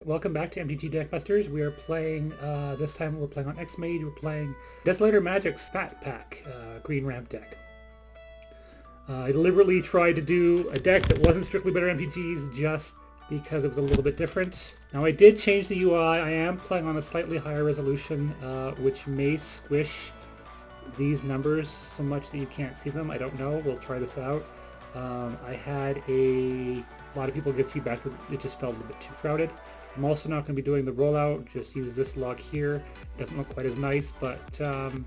Welcome back to MTG Deck Busters. We are playing, this time we're playing on x-mage. We're playing DesolatorMagic's Fat Pack green ramp deck. I deliberately tried to do a deck that wasn't strictly better MTGs just because it was a little bit different. Now I did change the UI. I am playing on a slightly higher resolution, which may squish these numbers so much that you can't see them. I don't know. We'll try this out. I had a lot of people give feedback that it just felt a little bit too crowded. I'm also not going to be doing the rollout, just use this log here. It doesn't look quite as nice, but don't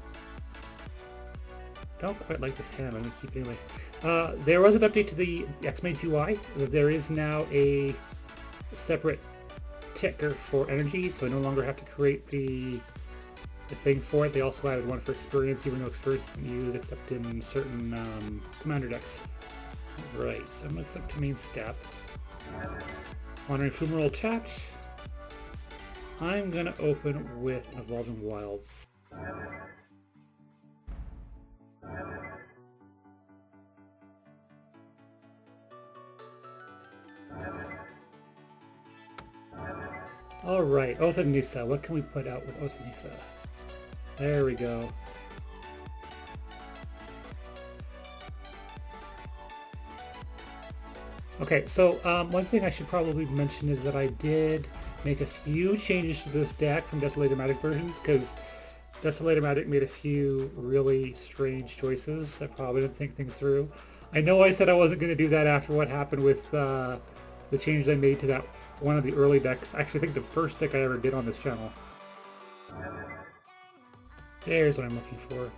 quite like this hand. I'm going to keep it anyway. There was an update to the x-mage UI. There is now a separate ticker for energy, so I no longer have to create the thing for it. They also added one for experience, even though experience isn't used except in certain commander decks. Right, so I'm going to click to main step. Wandering Fumarole attach. I'm going to open with Evolving Wilds. Alright, Oath of Nisa. What can we put out with Oath of Nisa? There we go. Okay, so one thing I should probably mention is that I did make a few changes to this deck from DesolatorMagic versions, because DesolatorMagic made a few really strange choices. I probably didn't think things through. I know I said I wasn't going to do that after what happened with the changes I made to that one of the early decks. Actually, I think the first deck I ever did on this channel. There's what I'm looking for.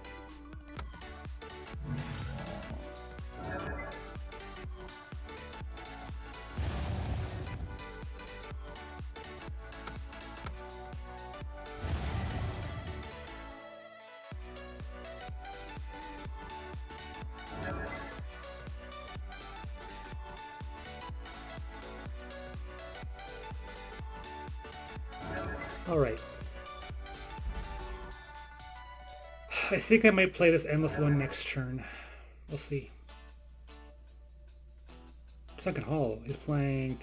Alright. I think I might play this Endless one next turn. We'll see. Second Hall. He's playing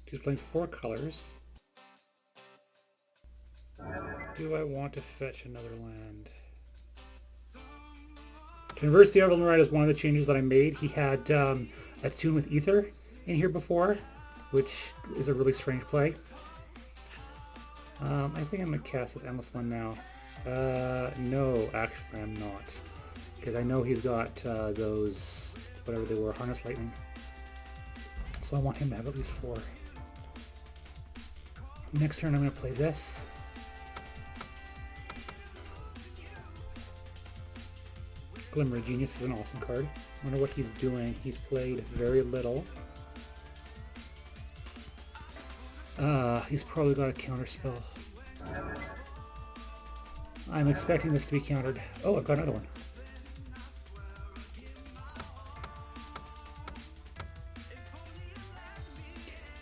He's playing 4 colors. Do I want to fetch another land? Converse the Overlooking is one of the changes that I made. He had a tune with Ether in here before, which is a really strange play. I think I'm going to cast this Endless one now. No, actually I'm not. Because I know he's got those, whatever they were, Harness Lightning. So I want him to have at least 4. Next turn I'm going to play this. Glimmer of Genius is an awesome card. I wonder what he's doing. He's played very little. He's probably got a counter spell. I'm expecting this to be countered. Oh, I've got another one.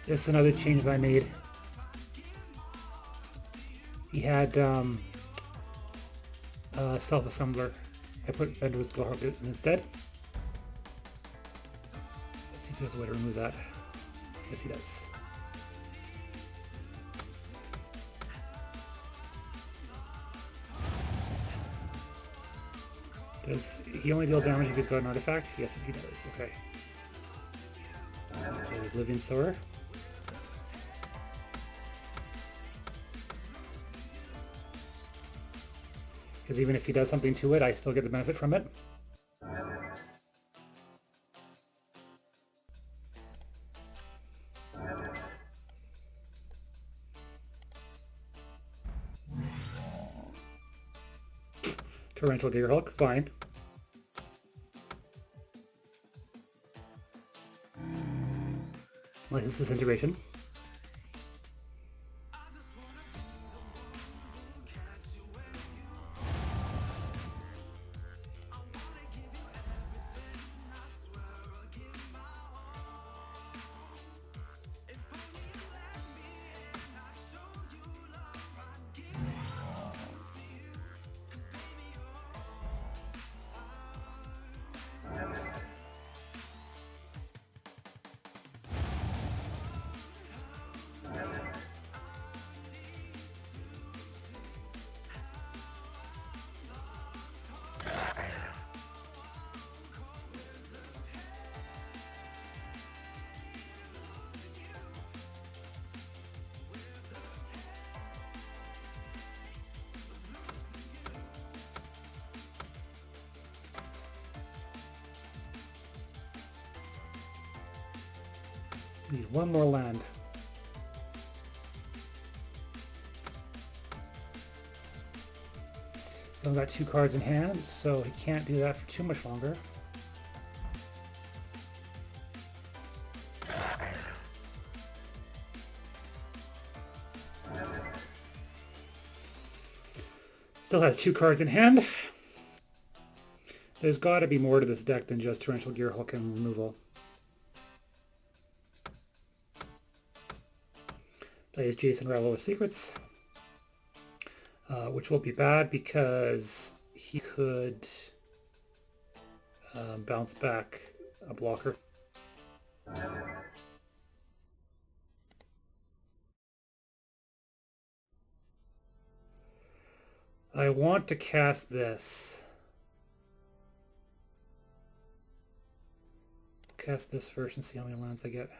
This is another change that I made. He had Self-Assembler. I put Bender's Guard instead. Let's see if there's a way to remove that. Yes, he does. Does he only deal damage if he's got an artifact? Yes, he does. Okay. Okay, Oblivion Sower. Because even if he does something to it, I still get the benefit from it. Torrential Deerhulk, fine. License Disintegration. Need one more land. He's only got 2 cards in hand, so he can't do that for too much longer. Still has 2 cards in hand. There's got to be more to this deck than just Torrential Gearhook and removal. Plays Jason Rattle of Secrets, which will be bad because he could bounce back a blocker. I want to cast this. Cast this first and see how many lands I get.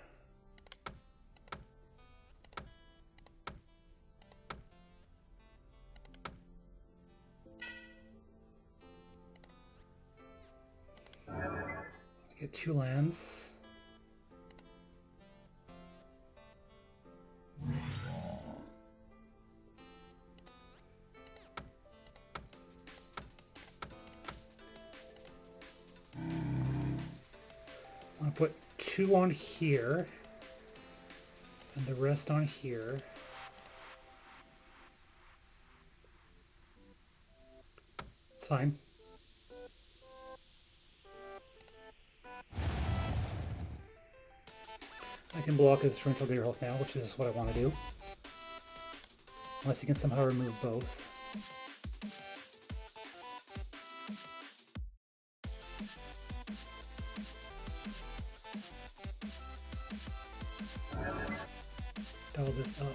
I get 2 lands. I'll put 2 on here and the rest on here. It's fine. I can block his Torrential Gearhook now, which is what I want to do. Unless he can somehow remove both. Dial this up.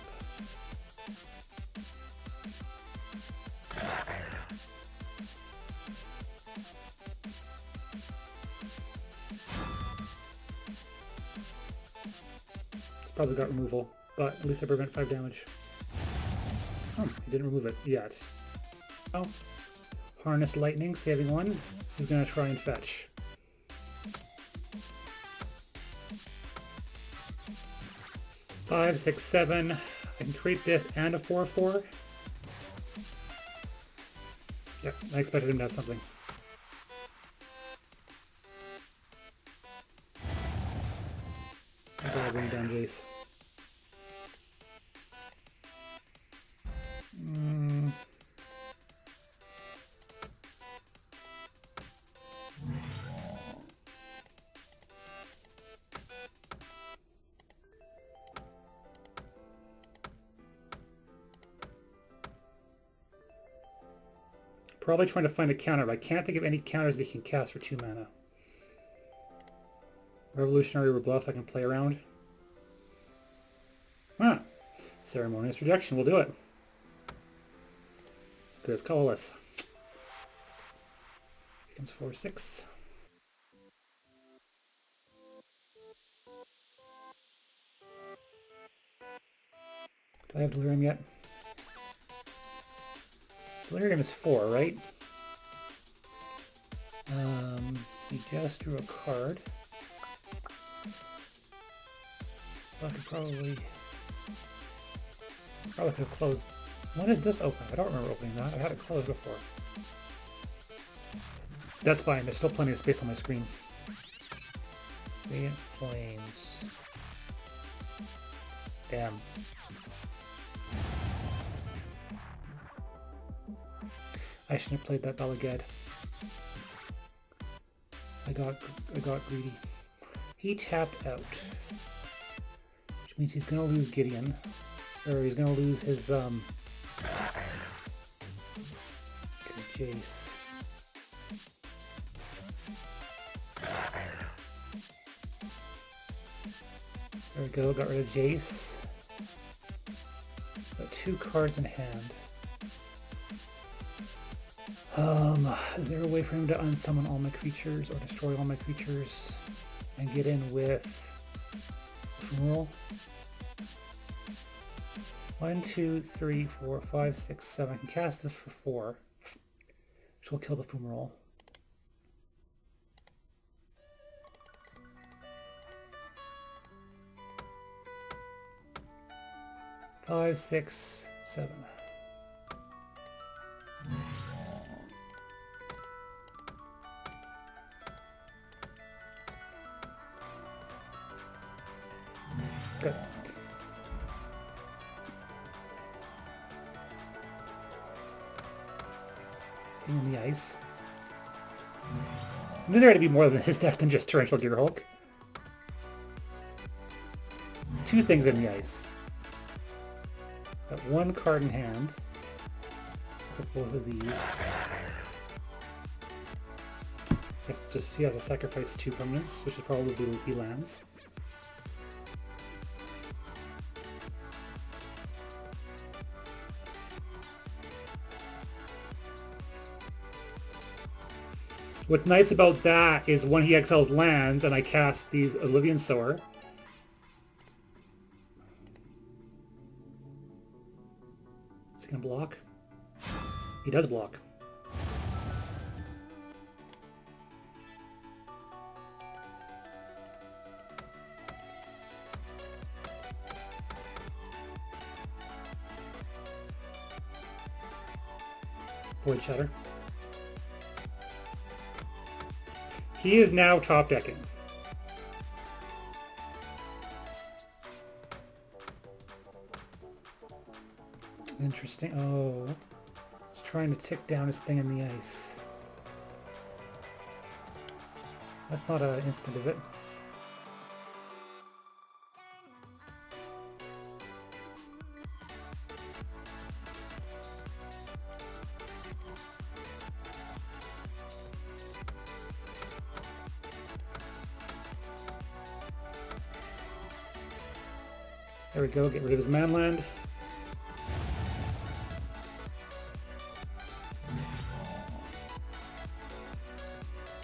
It's probably got removal, but at least I prevent 5 damage. Oh, he didn't remove it yet. Oh, Harness Lightning, saving 1. He's going to try and fetch. Five, 6, 7. I can create this and a 4/4. Yep, I expected him to have something. I gotta bring down Jace. Probably trying to find a counter, but I can't think of any counters that he can cast for 2 mana. Revolutionary Rebuff I can play around. Ah, Ceremonious Rejection, we'll do it. Because it's colorless. Becomes 4/6. Do I have Delirium yet? Delirium is 4, right? He just drew a card. So I could probably could have closed. When did this open? I don't remember opening that. I had it closed before. That's fine. There's still plenty of space on my screen. Radiant Flames. Damn. I shouldn't have played that Balagad. I got greedy. He tapped out, which means he's gonna lose Gideon, or he's gonna lose his Jace. There we go. Got rid of Jace. Got 2 cards in hand. Is there a way for him to unsummon all my creatures or destroy all my creatures and get in with Ephemeral? 1, 2, 3, 4, 5, 6, 7. I can cast this for 4, which will kill the Ephemeral. 5, 6, 7. Good. Thing in the ice. I knew there had to be more than his deck than just Torrential Gearhulk. 2 things in the ice. Got 1 card in hand. Put both of these. It's just he has to sacrifice 2 permanents, which is probably be lands. What's nice about that is when he exiles lands and I cast the Oblivion Sower. Is he gonna block? He does block. Void Shatter. He is now top decking. Interesting. Oh, he's trying to tick down his thing in the ice. That's not an instant, is it? There we go, get rid of his manland.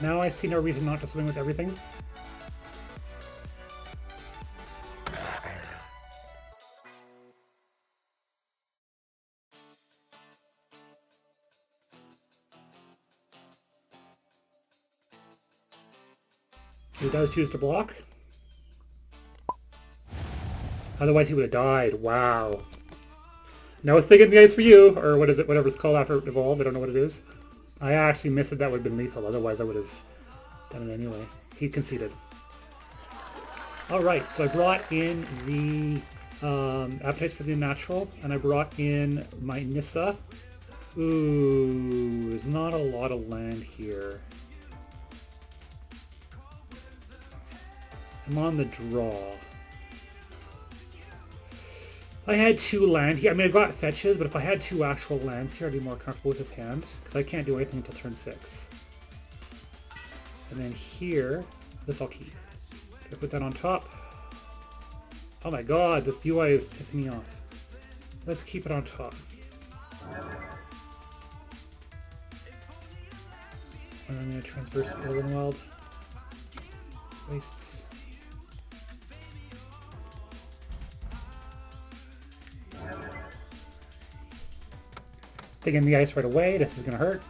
Now I see no reason not to swing with everything. He does choose to block. Otherwise he would have died. Wow. No thing in the ice for you, or what is it, whatever it's called after it evolved, I don't know what it is. I actually missed it, that would have been lethal, otherwise I would have done it anyway. He conceded. Alright, so I brought in the Appetites for the Unnatural, and I brought in my Nissa. Ooh, there's not a lot of land here. I'm on the draw. If I had 2 land here, I mean I've got fetches, but if I had 2 actual lands here I'd be more comfortable with his hand, because I can't do anything until turn 6. And then here, this I'll keep. I put that on top. Oh my god, this UI is pissing me off. Let's keep it on top. And I'm going to transverse the Elven Wild. Wastes. Taking the ice right away, this is going to hurt.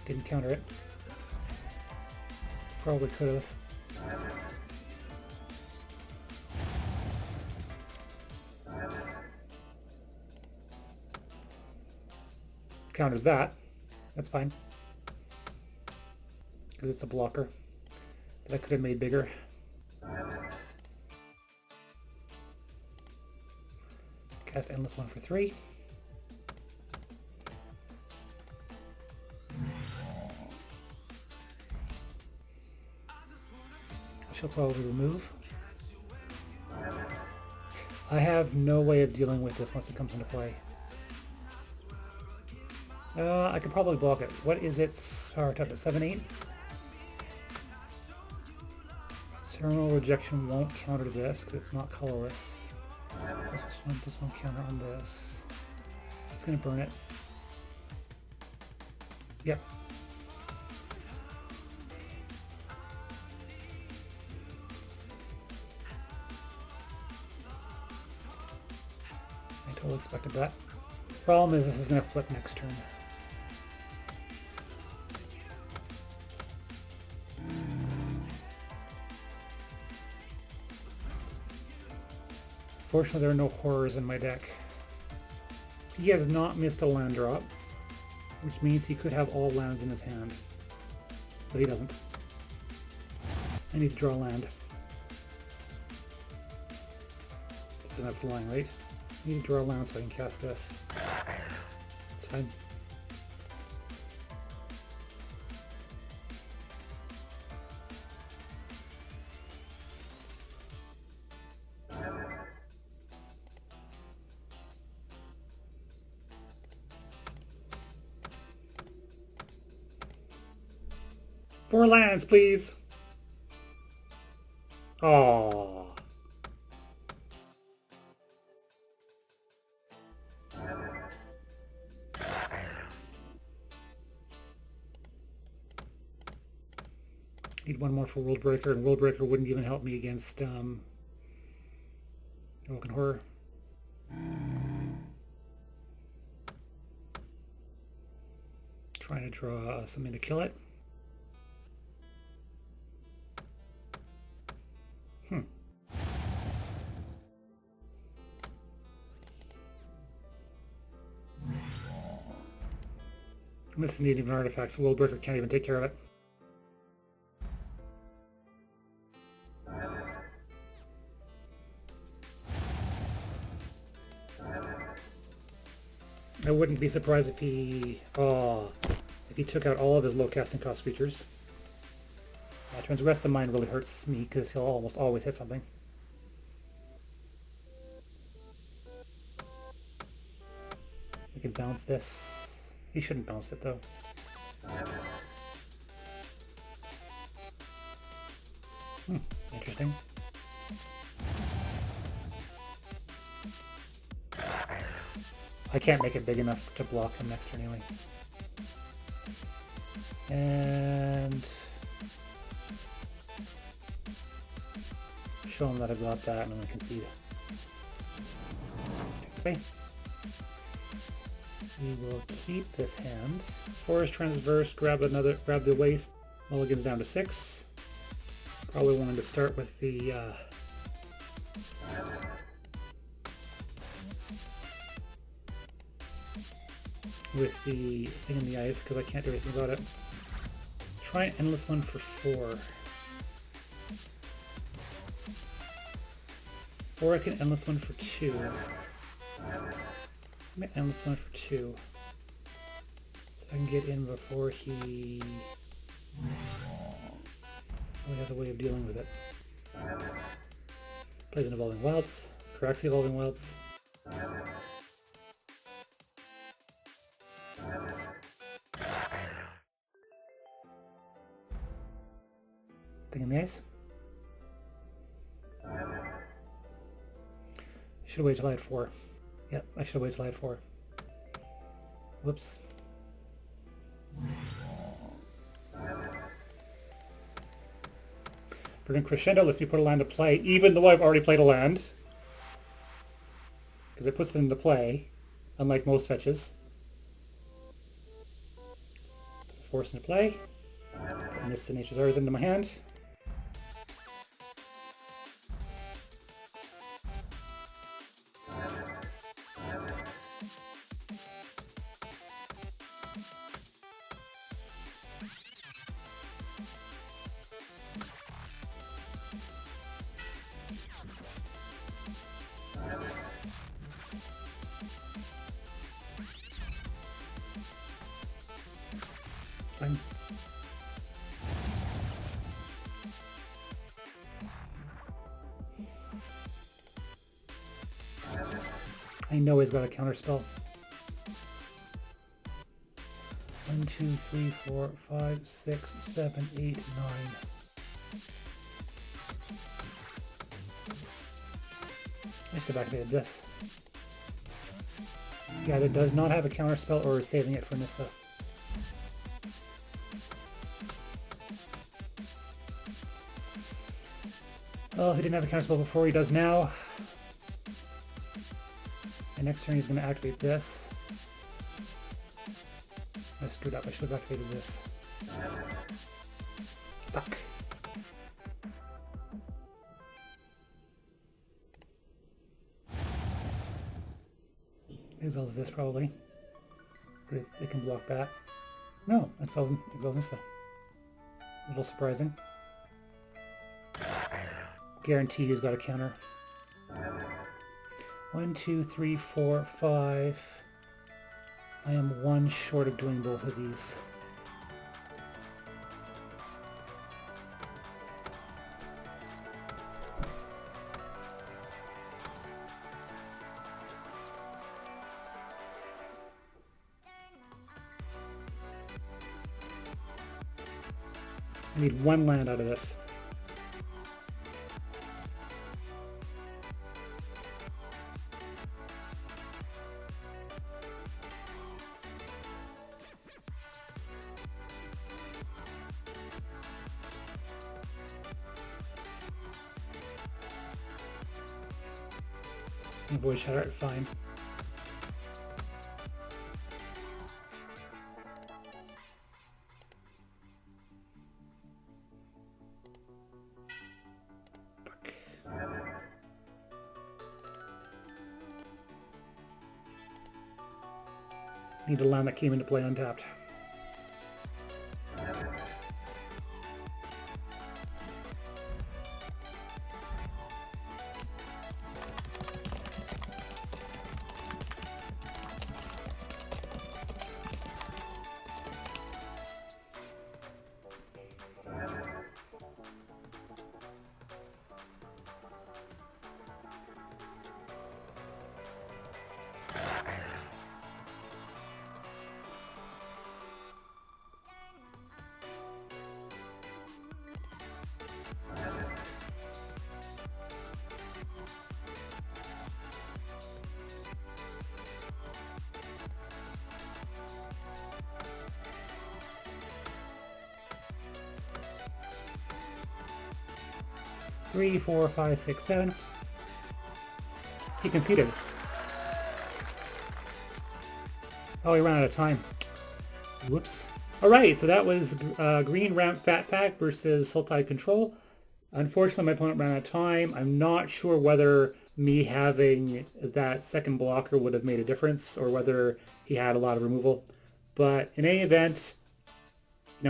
Didn't counter it. Probably could have. Counters that. That's fine. Because it's a blocker that I could have made bigger. Cast Endless One for 3. She'll probably remove. I have no way of dealing with this once it comes into play. I could probably block it. What is its power type? 7/8? Terminal Rejection won't counter this because it's not colorless. This one counter on this. It's going to burn it. Yep. Totally expected that. Problem is this is going to flip next turn. Fortunately, there are no horrors in my deck. He has not missed a land drop, which means he could have all lands in his hand. But he doesn't. I need to draw land. This is not flying, right? I need to draw land so I can cast this. It's fine. Four lands, please. Aww. Need one more for World Breaker, and World Breaker wouldn't even help me against Broken Horror. Trying to draw something to kill it. This is needing an artifact, so World Breaker can't even take care of it. I wouldn't be surprised if he took out all of his low casting cost creatures. Transgress the Mind really hurts me because he'll almost always hit something. We can bounce this. He shouldn't bounce it though. Interesting. I can't make it big enough to block him next turn anyway. And show him that I've got that and I can see it. Okay. We will keep this hand. Forest Transverse, grab the waste. Mulligan's down to 6. Probably wanted to start with the thing in the ice because I can't do anything about it. Try an endless one for 4. Or I can endless one for 2. I'm endless one for 2. So I can get in before he has a way of dealing with it. Plays an Evolving Wilds. Corrects the Evolving Wilds. Thing in the ice. I should have waited till I had 4. Yep, I should have waited till I had 4. Whoops. Verdant Crescendo lets me put a land to play, even though I've already played a land. Because it puts it into play, unlike most fetches. Force into play. Putting this Nature's Ours into my hand. Fine. I know he's got a counter spell. 1, 2, 3, 4, 5, 6, 7, 8, 9. I should have activated this. He either does not have a counter spell or is saving it for Nissa. Oh, he didn't have a counter spell before, he does now. Okay, next turn he's going to activate this. I screwed up. I should have activated this. Fuck. Exiles this probably. But it can block that. No, exiles this though. A little surprising. Guaranteed he's got a counter. 1, 2, 3, 4, 5. I am one short of doing both of these. I need one land out of this. Void Shatter, fine. Fuck. Need a land that came into play untapped. Three, 4, 5, 6, 7. He conceded. Oh, he ran out of time. Whoops. Alright, so that was Green Ramp Fat Pack versus Sultai Control. Unfortunately, my opponent ran out of time. I'm not sure whether me having that second blocker would have made a difference or whether he had a lot of removal. But in any event, I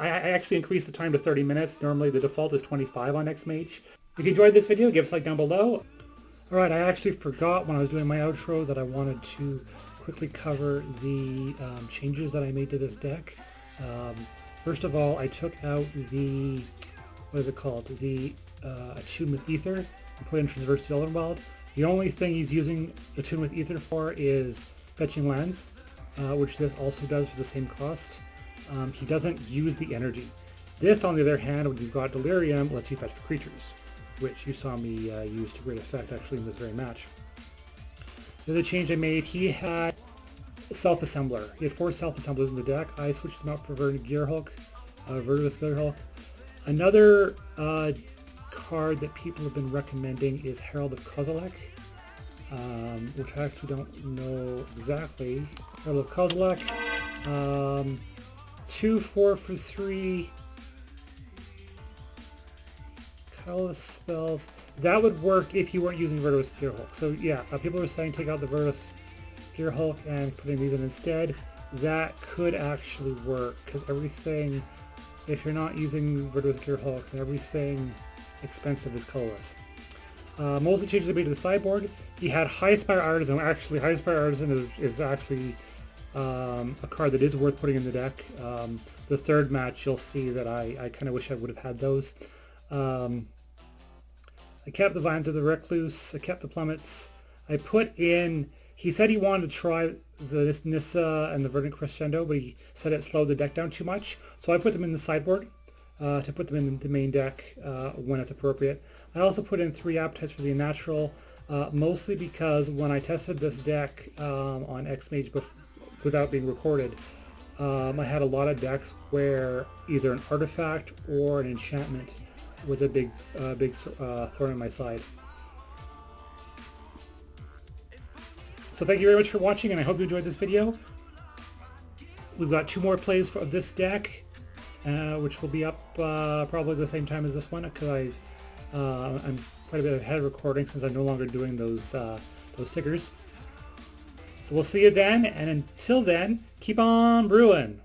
actually increased the time to 30 minutes. Normally the default is 25 on x-mage. If you enjoyed this video, give us a like down below. Alright, I actually forgot when I was doing my outro that I wanted to quickly cover the changes that I made to this deck. First of all, I took out the, what is it called? The Attune with Ether and put in Traverse the Elderwild. The only thing he's using Attune with Ether for is fetching lands, which this also does for the same cost. He doesn't use the energy. This, on the other hand, when you've got Delirium, lets you fetch for creatures, which you saw me use to great effect actually in this very match. The other change I made, he had Self-Assembler. He had 4 Self-Assemblers in the deck. I switched them out for Verdant Gearhulk, Verdant Gearhulk. Another card that people have been recommending is Herald of Kozilek, which I actually don't know exactly. Herald of Kozilek. 2 4 for 3 colorless spells. That would work if you weren't using Verdant Gearhulk. So yeah, people are saying take out the Verdant Gearhulk and put in these in instead. That could actually work because everything, if you're not using Verdant Gearhulk, then everything expensive is colorless. Most of the changes I made to the sideboard. He had High Spire Artisan. Actually, High Spire Artisan is actually a card that is worth putting in the deck. The third match, you'll see that I kind of wish I would have had those. I kept the Vines of the Recluse. I kept the Plummets. I put in, he said he wanted to try the Nissa and the Verdant Crescendo, but he said it slowed the deck down too much. So I put them in the sideboard to put them in the main deck when it's appropriate. I also put in 3 Appetites for the Unnatural, mostly because when I tested this deck on x-mage without being recorded, I had a lot of decks where either an artifact or an enchantment was a big thorn in my side. So thank you very much for watching, and I hope you enjoyed this video. We've got 2 more plays for this deck, which will be up probably the same time as this one, because I'm quite a bit ahead of recording since I'm no longer doing those stickers. So we'll see you then, and until then, keep on brewing!